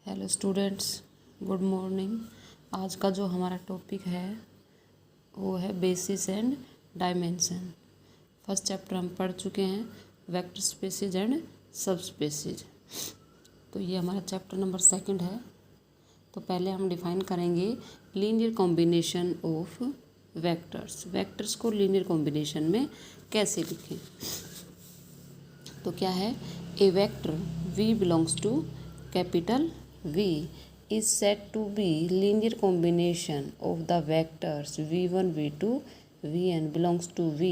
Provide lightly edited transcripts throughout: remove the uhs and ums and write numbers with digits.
Hello students, good morning. आज का जो हमारा टॉपिक है वो है basis and dimension. First chapter हम पढ़ चुके हैं, वेक्टर स्पेसिस एंड सब स्पेसिस। तो ये हमारा चैप्टर नंबर 2 है। तो पहले हम डिफाइन करेंगे linear combination of vectors. Vectors को लीनियर कॉम्बिनेशन में कैसे लिखें। तो क्या है, a vector v belongs to capital V is said to be linear combination of the vectors v1 v2 vn belongs to V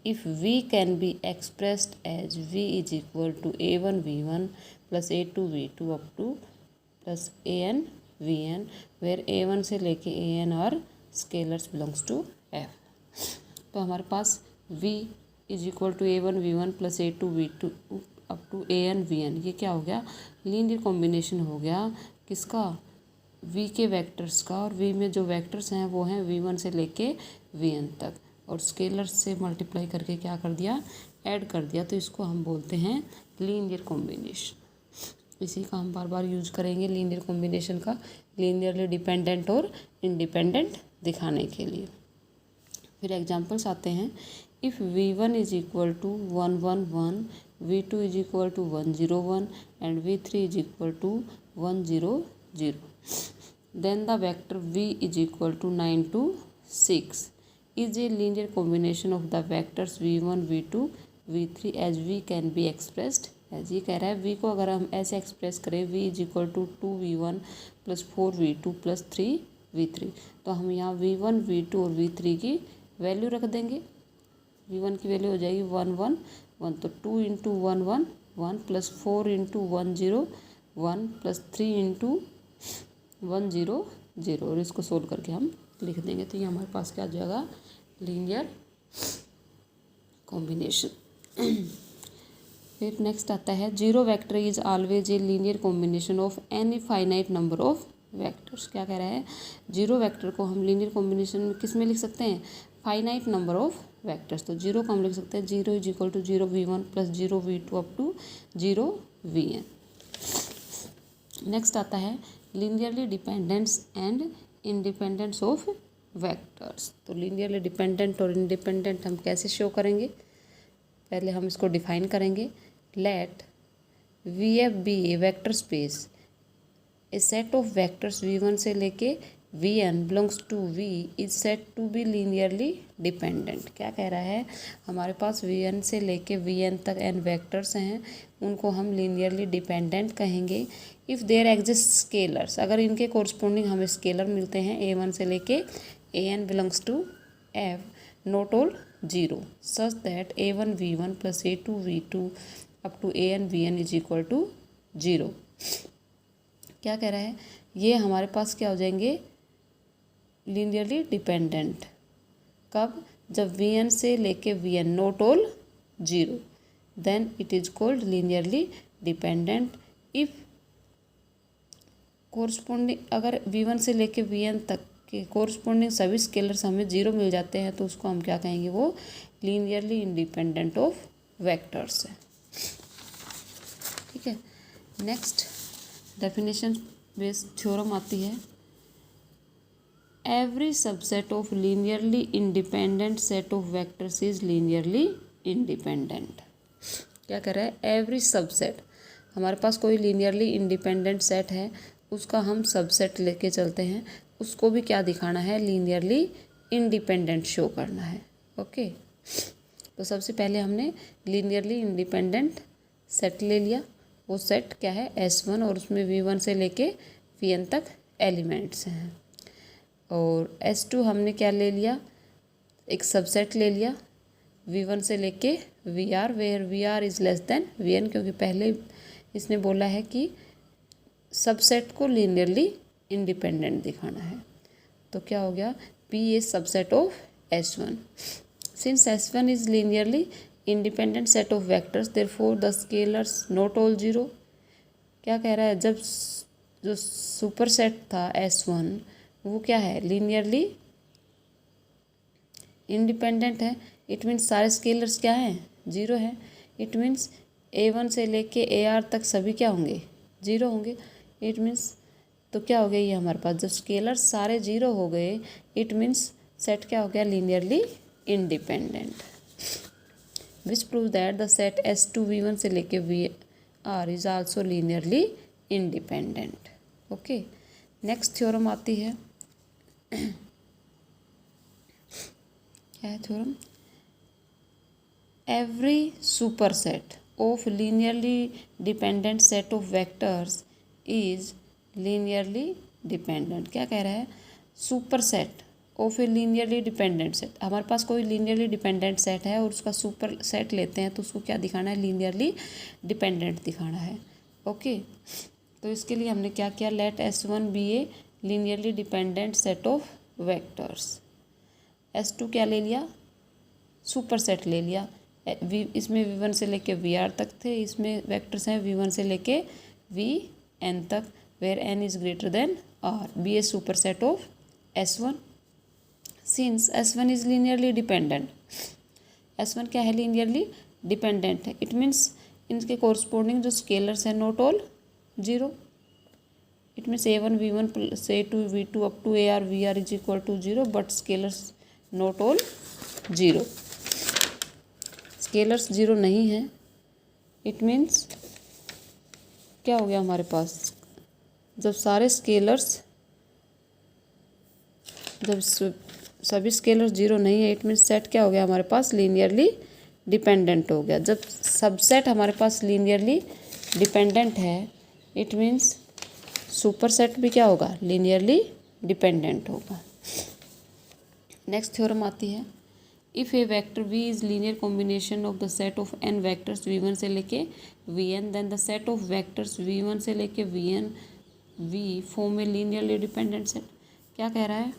if V can be expressed as V is equal to a1 v1 plus a2 v2 up to plus an vn where a1 से लेके an और scalars belongs to f। तो हमारे पास V is equal to a1 v1 plus a2 v2 up to an vn, ये क्या हो गया, लीनियर कॉम्बिनेशन हो गया किसका, v के वेक्टर्स का। और v में जो वेक्टर्स हैं वो हैं v1 से लेके vn तक, और स्केलर्स से मल्टीप्लाई करके क्या कर दिया, ऐड कर दिया। तो इसको हम बोलते हैं लीनियर कॉम्बिनेशन। इसी का हम बार बार यूज करेंगे लीनियर कॉम्बिनेशन का, लीनियरली डिपेंडेंट और इंडिपेंडेंट दिखाने के लिए। फिर एग्जांपल्स आते हैं। If v1 is equal to 1 1 1, v2 is equal to 1 0 1 and v3 is equal to 1 0 0, then the vector v is equal to 9 2 6 is a linear combination of the vectors v1 v2 v3 as v can be expressed as. ये कह रहा है v को अगर हम ऐसे express करें, v is equal to 2 v1 plus 4 v2 plus 3 v3, तो हम यहाँ v1 v2 और v3 की वैल्यू रख देंगे। v1 की वैल्यू हो जाएगी 1 1 1, तो 2 into 1 1 1 plus 4 into 1 0 1 plus 3 into 1 0 0, और इसको सोल्व करके हम लिख देंगे। तो ये हमारे पास क्या आ जाएगा, लीनियर कॉम्बिनेशन। फिर नेक्स्ट आता है, zero vector is always a linear combination of any finite number of vectors. क्या कह रहा है, जीरो वेक्टर को हम लीनियर कॉम्बिनेशन में किस में लिख सकते हैं, फाइनाइट नंबर ऑफ वेक्टर्स। तो जीरो को हम लिख सकते हैं 0 is equal to 0 v1 plus 0 v2 up to 0 vn। Next आता है linearly dependence and independence of vectors. तो लीनियरली डिपेंडेंट और इंडिपेंडेंट हम कैसे शो करेंगे, पहले हम इसको डिफाइन करेंगे। Let we F be a vector space, a set of vectors v1 से लेके vn belongs to v is set to be linearly dependent. क्या कह रहा है, हमारे पास vn से लेके vn तक n वेक्टर्स हैं, उनको हम लीनियरली डिपेंडेंट कहेंगे इफ़ देयर एग्जिस्ट स्केलर्स, अगर इनके कोरस्पोंडिंग हमें स्केलर मिलते हैं a1 से लेके an belongs to f not all 0 such that a1 v1 plus a2 v2 up to an vn is equal to 0। क्या कह रहा है, ये हमारे पास क्या हो जाएंगे, लीनियरली डिपेंडेंट। कब, जब vn से लेके vn not all 0, then it is called linearly dependent. If corresponding, अगर v1 से लेके vn तक के कोरस्पोंडिंग सभी स्केलर्स हमें 0 मिल जाते हैं, तो उसको हम क्या कहेंगे, वो लीनियरली इंडिपेंडेंट ऑफ वेक्टर्स है। ठीक है। नेक्स्ट डेफिनेशन बेस्ड थ्योरम आती है। Every subset of linearly independent set of vectors is linearly independent. क्या कर रहा है, एवरी सबसेट, हमारे पास कोई लीनियरली इंडिपेंडेंट सेट है, उसका हम सबसेट लेके चलते हैं, उसको भी क्या दिखाना है, लीनियरली इंडिपेंडेंट शो करना है। ओके, तो सबसे पहले हमने लीनियरली इंडिपेंडेंट सेट ले लिया। वो सेट क्या है, S1, और उसमें v1 से लेके vn तक एलिमेंट्स हैं। और S2 हमने क्या ले लिया, एक सबसेट ले लिया v1 से लेके vr, where vr is less than vn, क्योंकि पहले इसने बोला है कि सबसेट को लीनियरली इंडिपेंडेंट दिखाना है। तो क्या हो गया, P A subset of S1। Since S1 is linearly independent set of vectors therefore the scalars not all 0। क्या कह रहा है, जब जो सुपर सेट था S1 वो क्या है, लीनियरली इंडिपेंडेंट है। इट मीन्स सारे स्केलर्स क्या हैं, 0 है। इट मीन्स a1 से लेके ar तक सभी क्या होंगे, 0 होंगे। इट मीन्स तो क्या हो गया ये हमारे पास जब स्केलर सारे जीरो हो गए इट मीन्स सेट क्या हो गया linearly independent, which prove that the set S2V1 से लेके VR is also linearly independent. Okay, next theorem आती है, क्या है theorem, every superset of linearly dependent set of vectors is linearly dependent. क्या कह रहा है, superset of A linearly dependent set, हमारे पास कोई लीनियरली डिपेंडेंट सेट है और उसका सुपर सेट लेते हैं तो उसको क्या दिखाना है, लीनियरली डिपेंडेंट दिखाना है। ओके, तो इसके लिए हमने क्या किया, let S1 be a linearly dependent set of vectors, S2 क्या ले लिया, सुपर सेट ले लिया, इसमें V1 से लेके VR तक थे, इसमें वेक्टर्स हैं V1 से लेके Vn तक, where n is greater than r, be a super set of S1 since S1 is linearly dependent, S1 क्या है, लीनियरली डिपेंडेंट है, इट मीन्स इनके कोरस्पोंडिंग जो स्केलर्स हैं not all zero, it means A1 V1 plus A2 V2 up to AR VR is equal to zero, but scalars not all zero, scalars zero नहीं है, it means क्या हो गया हमारे पास, जब सारे स्केलर्स, जब सभी स्केलर्स जीरो नहीं है इट मीन्स सेट क्या हो गया हमारे पास, लीनियरली डिपेंडेंट हो गया। जब सबसेट हमारे पास लीनियरली डिपेंडेंट है इट मीन्स सुपर सेट भी क्या होगा, लीनियरली डिपेंडेंट होगा। नेक्स्ट थ्योरम आती है, if a vector V is linear combination of the set of n vectors V1 से लेके Vn, then the set of vectors V1 से लेके Vn V फॉर्म में लीनियरली डिपेंडेंट सेट। क्या कह रहा है,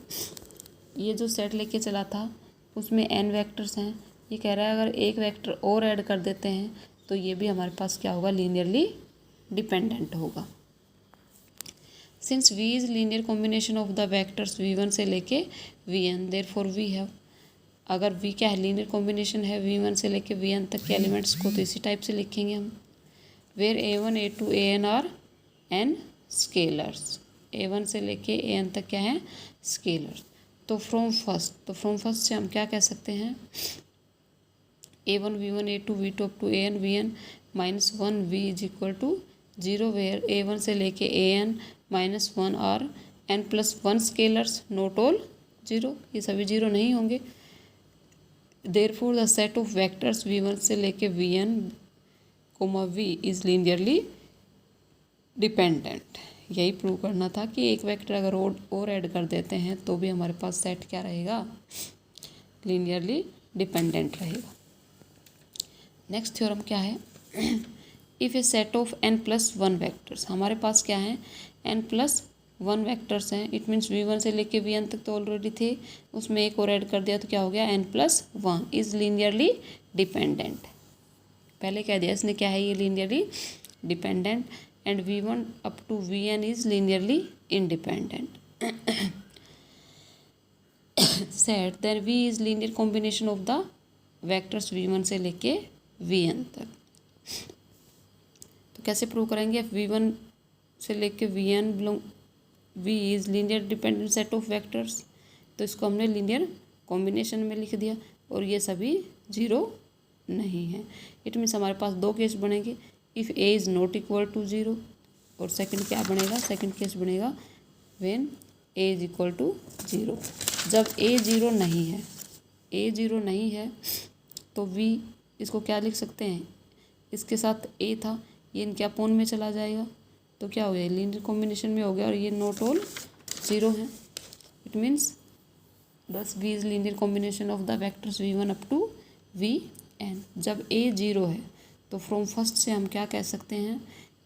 ये जो सेट लेके चला था उसमें n वेक्टर्स हैं, ये कह रहा है अगर एक वेक्टर और ऐड कर देते हैं तो ये भी हमारे पास क्या होगा, लीनियरली डिपेंडेंट होगा। Since V is linear combination of the vectors V1 से लेके Vn, देयरफॉर वी हैव, अगर V क्या है, लीनियर कॉम्बिनेशन है V1 से लेके Vn तक के एलिमेंट्स को, तो इसी टाइप से लिखेंगे हम, where A1 A2 An are n scalars, A1 से लेके An तक क्या है, स्केलर्स। तो फ्रॉम फर्स्ट से हम क्या कह सकते हैं, A1 V1 A2 V2 up to An Vn minus 1 V is equal to zero, where A1 से लेके An माइनस 1 और n plus 1 scalars not all zero, ये सभी जीरो नहीं होंगे, therefore the set of vectors V1 से लेके Vn V is linearly dependent. यही प्रूव करना था कि एक वेक्टर अगर और ऐड कर देते हैं तो भी हमारे पास सेट क्या रहेगा, लीनियरली डिपेंडेंट रहेगा। नेक्स्ट थ्योरम क्या है, if A set of n plus 1 vectors, हमारे पास क्या है, n प्लस 1 वेक्टर्स हैं, इट मीन्स V1 से लेके Vn तक तो ऑलरेडी थे, उसमें एक और ऐड कर दिया तो क्या हो गया, n plus 1 is linearly dependent. पहले कह दिया इसने क्या है, ये linearly dependent, and V1 up to Vn is linearly independent. Set there V is linear combination of the vectors V1 से लेके Vn तक। तो कैसे प्रूव करेंगे, V1 से लेके Vn belong V is linear dependent set of vectors, तो इसको हमने लीनियर कॉम्बिनेशन में लिख दिया और ये सभी जीरो नहीं है, इट मीन्स हमारे पास दो केस बनेंगे, if A is not equal to zero, और सेकंड क्या बनेगा, सेकंड केस बनेगा when A is equal to zero. जब A जीरो नहीं है, A जीरो नहीं है तो V इसको क्या लिख सकते हैं, इसके साथ A था, ये इनके अपोन में चला जाएगा तो क्या हो गया, लीनियर कॉम्बिनेशन में हो गया और ये नॉट ऑल जीरो है, it means this V is linear combination of the vectors V1 up to Vn। जब A जीरो है तो फ्रॉम फर्स्ट से हम क्या कह सकते हैं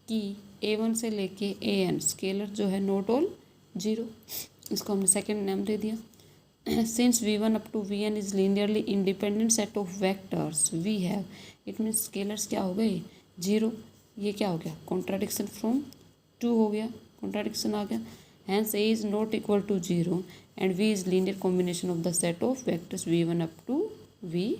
कि A1 से लेके An स्केलर जो है नॉट ऑल जीरो, इसको हमने सेकंड नेम दे दिया। Since V1 up to Vn is linearly independent set of vectors we have, it means scalars क्या हो गए, जीरो, ये क्या हो गया, कॉन्ट्राडिक्शन फ्रॉम टू हो गया, कॉन्ट्राडिक्शन आ गया, hence A is not equal to zero and V is linear combination of the set of vectors V1 up to Vn।